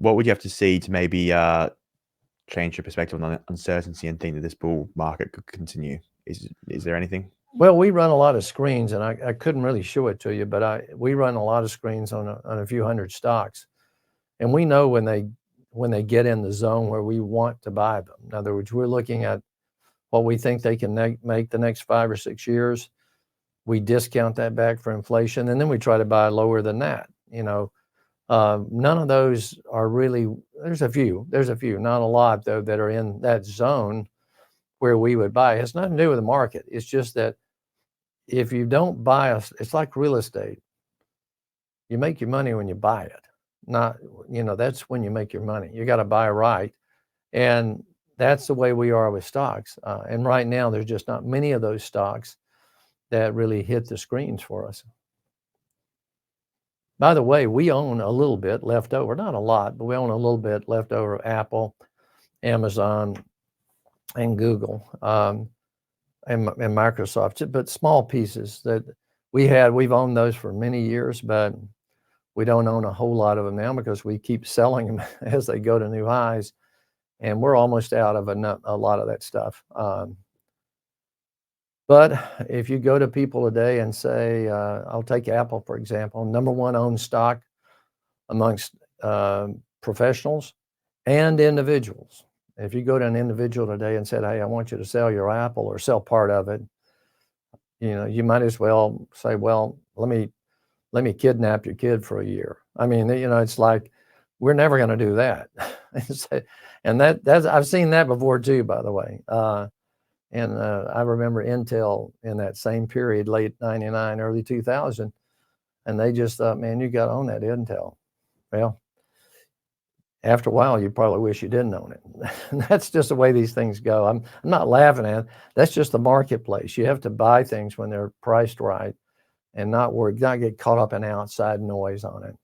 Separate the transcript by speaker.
Speaker 1: what would you have to see to maybe change your perspective on uncertainty and think that this bull market could continue? Is there anything?
Speaker 2: Well, we run a lot of screens, and I couldn't really show it to you, but we run a lot of screens on a few hundred stocks, and we know when they get in the zone where we want to buy them. In other words, we're looking at what we think they can make the next 5 or 6 years. We discount that back for inflation, and then we try to buy lower than that. None of those are really. There's a few, not a lot though, that are in that zone where we would buy. It has nothing to do with the market. It's just that if you don't buy us, it's like real estate. You make your money when you buy it. Not, that's when you make your money. You got to buy right. And that's the way we are with stocks. And right now, there's just not many of those stocks that really hit the screens for us. By the way, we own a little bit left over, not a lot, but we own a little bit left over of Apple, Amazon, and Google, and Microsoft, but small pieces that we've owned those for many years, but we don't own a whole lot of them now because we keep selling them as they go to new highs, and we're almost out of a lot of that stuff. But if you go to people today and say, I'll take Apple, for example, number one owned stock amongst professionals and individuals. If you go to an individual today and said, hey, I want you to sell your Apple or sell part of it, you might as well say, well, let me kidnap your kid for a year. I mean, it's like, we're never going to do that. And I've seen that before too, by the way. And I remember Intel in that same period, late 99, early 2000, and they just thought, man, you got to own that Intel. Well, after a while, you probably wish you didn't own it. And that's just the way these things go. I'm not laughing at it. That's just the marketplace. You have to buy things when they're priced right and not get caught up in outside noise on it.